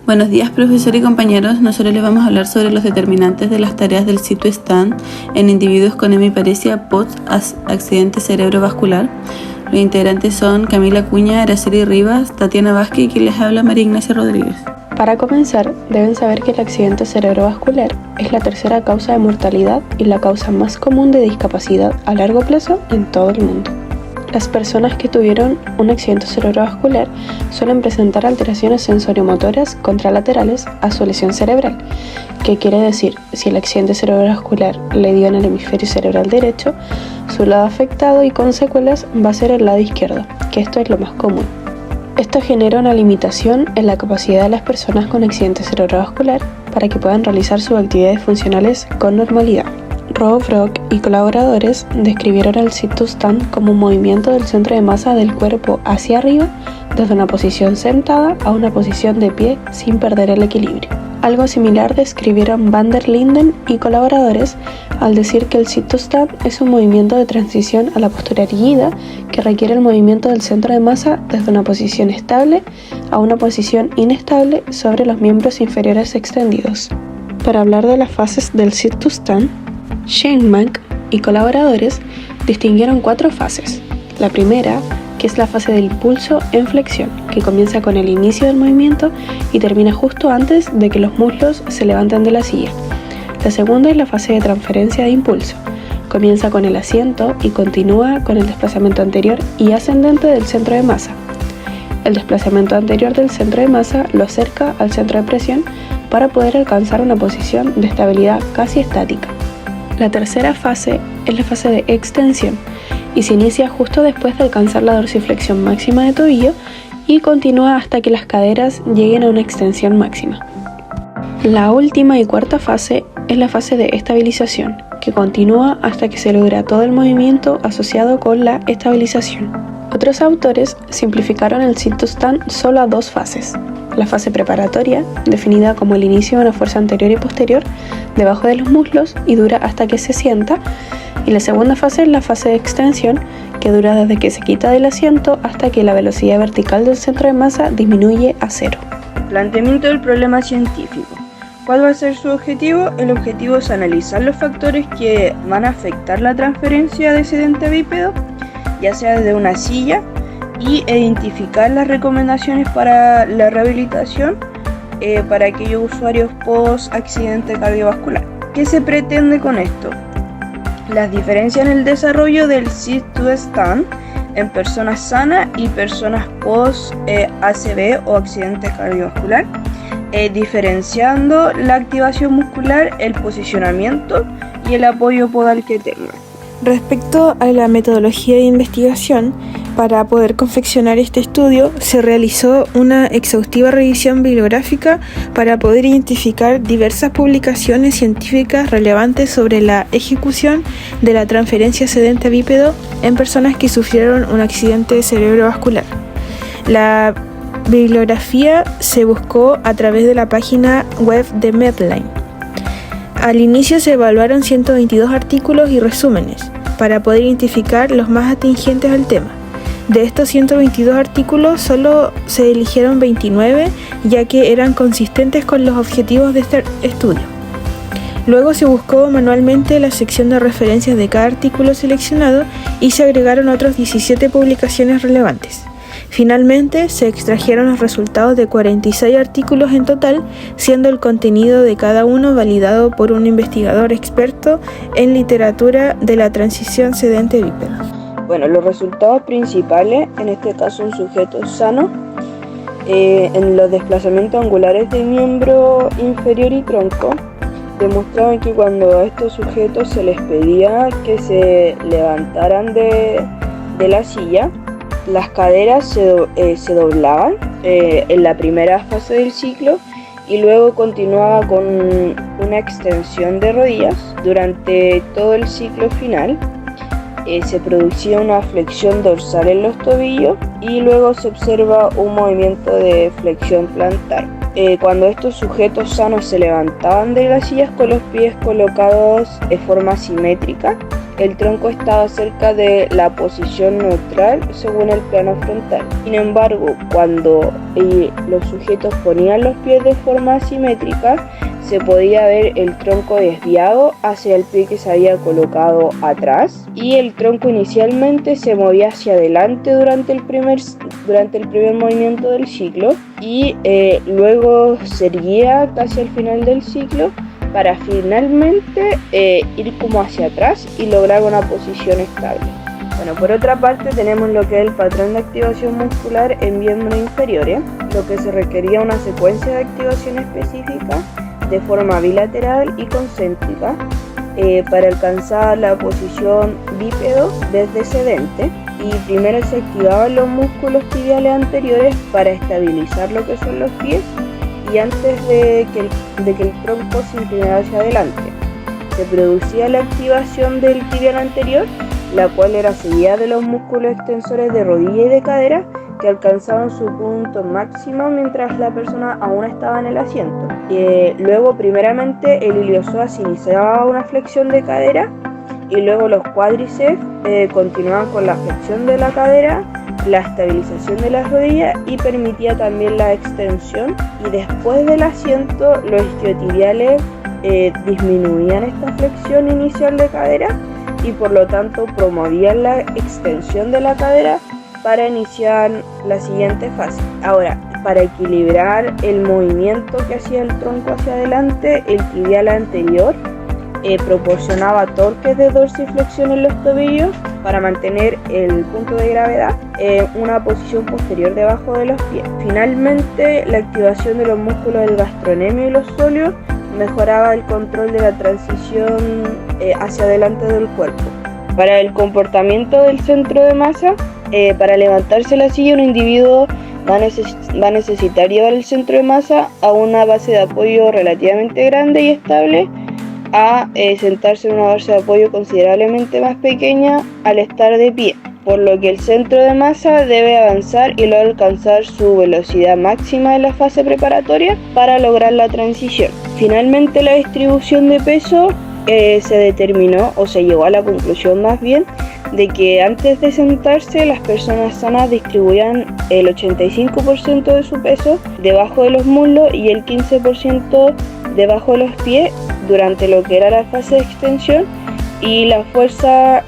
Buenos días, profesor y compañeros. Nosotros les vamos a hablar sobre los determinantes de las tareas del CITO-STAN en individuos con hemiparesia post-accidente cerebrovascular. Los integrantes son Camila Cuña, Araceli Rivas, Tatiana Vázquez y quien les habla, María Ignacia Rodríguez. Para comenzar, deben saber que el accidente cerebrovascular es la tercera causa de mortalidad y la causa más común de discapacidad a largo plazo en todo el mundo. Las personas que tuvieron un accidente cerebrovascular suelen presentar alteraciones sensoriomotoras contralaterales a su lesión cerebral, que quiere decir, si el accidente cerebrovascular le dio en el hemisferio cerebral derecho, su lado afectado y con secuelas va a ser el lado izquierdo, que esto es lo más común. Esto genera una limitación en la capacidad de las personas con accidente cerebrovascular para que puedan realizar sus actividades funcionales con normalidad. Rowe-Brock y colaboradores describieron el CITO-STAN como un movimiento del centro de masa del cuerpo hacia arriba desde una posición sentada a una posición de pie sin perder el equilibrio. Algo similar describieron Van der Linden y colaboradores al decir que el CITO-STAN es un movimiento de transición a la postura erguida que requiere el movimiento del centro de masa desde una posición estable a una posición inestable sobre los miembros inferiores extendidos. Para hablar de las fases del CITO-STAN, Schenckmann y colaboradores distinguieron 4 fases. La primera, que es la fase del impulso en flexión, que comienza con el inicio del movimiento y termina justo antes de que los muslos se levanten de la silla. La segunda es la fase de transferencia de impulso. Comienza con el asiento y continúa con el desplazamiento anterior y ascendente del centro de masa. El desplazamiento anterior del centro de masa lo acerca al centro de presión para poder alcanzar una posición de estabilidad casi estática. La tercera fase es la fase de extensión y se inicia justo después de alcanzar la dorsiflexión máxima de tobillo y continúa hasta que las caderas lleguen a una extensión máxima. La última y cuarta fase es la fase de estabilización, que continúa hasta que se logra todo el movimiento asociado con la estabilización. Otros autores simplificaron el CITO-STAN solo a 2 fases. La fase preparatoria, definida como el inicio de una fuerza anterior y posterior debajo de los muslos y dura hasta que se sienta, y la segunda fase es la fase de extensión, que dura desde que se quita del asiento hasta que la velocidad vertical del centro de masa disminuye a 0. Planteamiento del problema científico. ¿Cuál va a ser su objetivo? El objetivo es analizar los factores que van a afectar la transferencia de sedente bípedo, ya sea desde una silla, y identificar las recomendaciones para la rehabilitación para aquellos usuarios post accidente cardiovascular. ¿Qué se pretende con esto? Las diferencias en el desarrollo del CITO-STAN en personas sanas y personas post ACV o accidente cardiovascular, diferenciando la activación muscular, el posicionamiento y el apoyo podal que tenga. Respecto a la metodología de investigación, para poder confeccionar este estudio se realizó una exhaustiva revisión bibliográfica para poder identificar diversas publicaciones científicas relevantes sobre la ejecución de la transferencia sedente bípedo en personas que sufrieron un accidente cerebrovascular. La bibliografía se buscó a través de la página web de Medline. Al inicio se evaluaron 122 artículos y resúmenes para poder identificar los más atingentes al tema. De estos 122 artículos solo se eligieron 29, ya que eran consistentes con los objetivos de este estudio. Luego se buscó manualmente la sección de referencias de cada artículo seleccionado y se agregaron otros 17 publicaciones relevantes. Finalmente, se extrajeron los resultados de 46 artículos en total, siendo el contenido de cada uno validado por un investigador experto en literatura de la transición sedente bípeda. Bueno, los resultados principales, en este caso un sujeto sano, en los desplazamientos angulares del miembro inferior y tronco, demostraban que cuando a estos sujetos se les pedía que se levantaran de la silla, las caderas se doblaban en la primera fase del ciclo y luego continuaba con una extensión de rodillas. Durante todo el ciclo final se producía una flexión dorsal en los tobillos y luego se observa un movimiento de flexión plantar. Cuando estos sujetos sanos se levantaban de las sillas con los pies colocados de forma simétrica, el tronco estaba cerca de la posición neutral según el plano frontal. Sin embargo, cuando los sujetos ponían los pies de forma asimétrica, se podía ver el tronco desviado hacia el pie que se había colocado atrás, y el tronco inicialmente se movía hacia adelante durante el primer movimiento del ciclo y luego se erguía casi al final del ciclo para finalmente ir como hacia atrás y lograr una posición estable. Bueno, por otra parte tenemos lo que es el patrón de activación muscular en miembros inferiores, lo que se requería una secuencia de activación específica de forma bilateral y concéntrica para alcanzar la posición bípedo desde sedente, y primero se activaban los músculos tibiales anteriores para estabilizar lo que son los pies y antes de que el tronco se inclinara hacia adelante. Se producía la activación del tibial anterior, la cual era seguida de los músculos extensores de rodilla y de cadera, que alcanzaban su punto máximo mientras la persona aún estaba en el asiento. Luego, primeramente, el iliopsoas iniciaba una flexión de cadera y luego los cuádriceps continuaban con la flexión de la cadera, la estabilización de las rodillas y permitía también la extensión. Y después del asiento, los isquiotibiales disminuían esta flexión inicial de cadera y por lo tanto promovían la extensión de la cadera para iniciar la siguiente fase. Ahora, para equilibrar el movimiento que hacía el tronco hacia adelante, el tibial anterior proporcionaba torques de dorsiflexión en los tobillos para mantener el punto de gravedad en una posición posterior debajo de los pies. Finalmente, la activación de los músculos del gastrocnemio y los sóleos mejoraba el control de la transición hacia adelante del cuerpo. Para el comportamiento del centro de masa, para levantarse de la silla, un individuo va a necesitar llevar el centro de masa a una base de apoyo relativamente grande y estable, a sentarse en una base de apoyo considerablemente más pequeña al estar de pie, por lo que el centro de masa debe avanzar y luego alcanzar su velocidad máxima en la fase preparatoria para lograr la transición. Finalmente, la distribución de peso se determinó, o se llegó a la conclusión más bien, de que antes de sentarse las personas sanas distribuían el 85% de su peso debajo de los muslos y el 15% debajo de los pies durante lo que era la fase de extensión, y la fuerza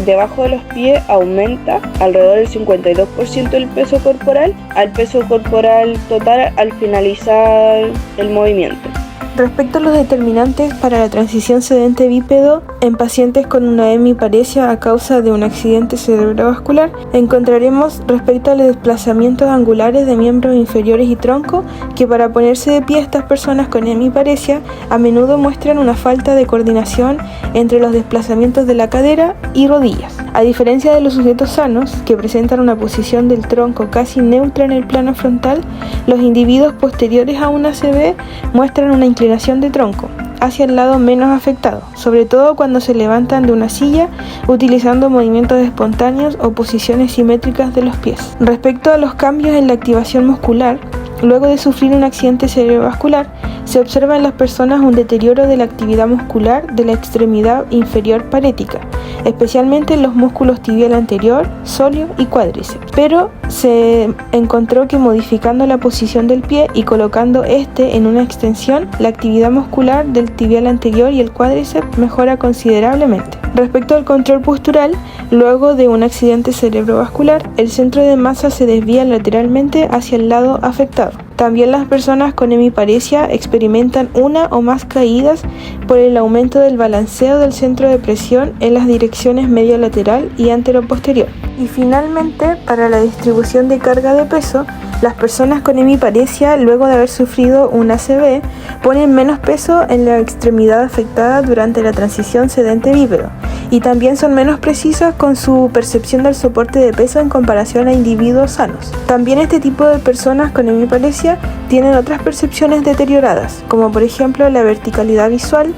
debajo de los pies aumenta alrededor del 52% del peso corporal al peso corporal total al finalizar el movimiento. Respecto a los determinantes para la transición sedente-bípedo en pacientes con una hemiparesia a causa de un accidente cerebrovascular, encontraremos respecto a los desplazamientos angulares de miembros inferiores y tronco que para ponerse de pie estas personas con hemiparesia a menudo muestran una falta de coordinación entre los desplazamientos de la cadera y rodillas. A diferencia de los sujetos sanos, que presentan una posición del tronco casi neutra en el plano frontal, los individuos posteriores a una ACV muestran una inclinación de tronco hacia el lado menos afectado, sobre todo cuando se levantan de una silla utilizando movimientos espontáneos o posiciones simétricas de los pies. Respecto a los cambios en la activación muscular, luego de sufrir un accidente cerebrovascular, se observa en las personas un deterioro de la actividad muscular de la extremidad inferior parética, especialmente en los músculos tibial anterior, sóleo y cuádriceps. Pero se encontró que modificando la posición del pie y colocando este en una extensión, la actividad muscular del tibial anterior y el cuádriceps mejora considerablemente. Respecto al control postural, luego de un accidente cerebrovascular, el centro de masa se desvía lateralmente hacia el lado afectado. También las personas con hemiparesia experimentan una o más caídas por el aumento del balanceo del centro de presión en las direcciones medio-lateral y antero-posterior. Y finalmente, para la distribución de carga de peso, las personas con hemiparesia, luego de haber sufrido un ACV, ponen menos peso en la extremidad afectada durante la transición sedente-bípedo y también son menos precisas con su percepción del soporte de peso en comparación a individuos sanos. También este tipo de personas con hemiparesia tienen otras percepciones deterioradas, como por ejemplo la verticalidad visual,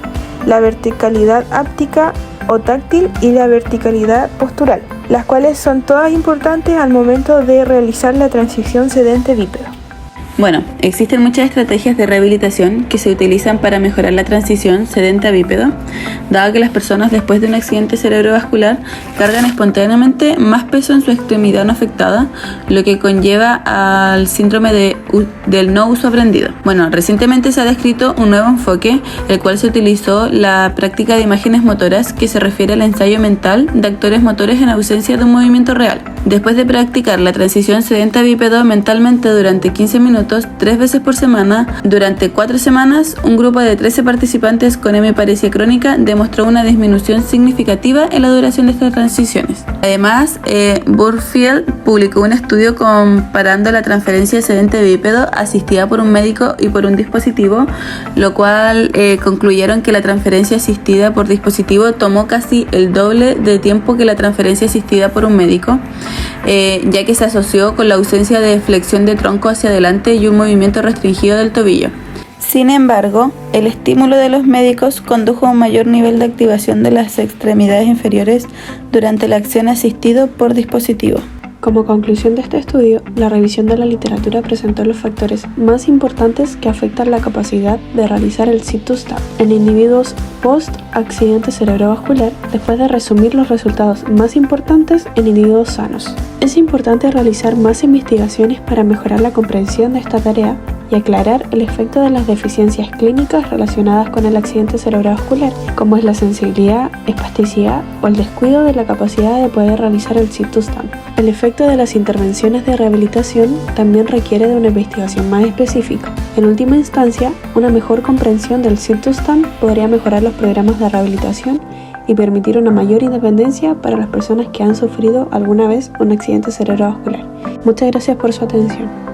la verticalidad áptica o táctil y la verticalidad postural, las cuales son todas importantes al momento de realizar la transición sedente-bípedo. Bueno, existen muchas estrategias de rehabilitación que se utilizan para mejorar la transición sedente a bípedo, dado que las personas después de un accidente cerebrovascular cargan espontáneamente más peso en su extremidad no afectada, lo que conlleva al síndrome del no uso aprendido. Bueno, recientemente se ha descrito un nuevo enfoque, el cual se utilizó la práctica de imágenes motoras, que se refiere al ensayo mental de actores motores en ausencia de un movimiento real. Después de practicar la transición sedente a bípedo mentalmente durante 15 minutos, 3 veces por semana, durante 4 semanas, un grupo de 13 participantes con hemiparesia crónica demostró una disminución significativa en la duración de estas transiciones. Además, Burfield publicó un estudio comparando la transferencia sedente bípedo asistida por un médico y por un dispositivo, lo cual concluyeron que la transferencia asistida por dispositivo tomó casi el doble de tiempo que la transferencia asistida por un médico, ya que se asoció con la ausencia de flexión de tronco hacia adelante y un movimiento restringido del tobillo. Sin embargo, el estímulo de los médicos condujo a un mayor nivel de activación de las extremidades inferiores durante la acción asistida por dispositivo. Como conclusión de este estudio, la revisión de la literatura presentó los factores más importantes que afectan la capacidad de realizar el sit-to-stand en individuos post-accidente cerebrovascular, después de resumir los resultados más importantes en individuos sanos. Es importante realizar más investigaciones para mejorar la comprensión de esta tarea y aclarar el efecto de las deficiencias clínicas relacionadas con el accidente cerebrovascular, como es la sensibilidad, espasticidad o el descuido de la capacidad de poder realizar el sit-to-stand. El efecto de las intervenciones de rehabilitación también requiere de una investigación más específica. En última instancia, una mejor comprensión del sit-to-stand podría mejorar los programas de rehabilitación y permitir una mayor independencia para las personas que han sufrido alguna vez un accidente cerebrovascular. Muchas gracias por su atención.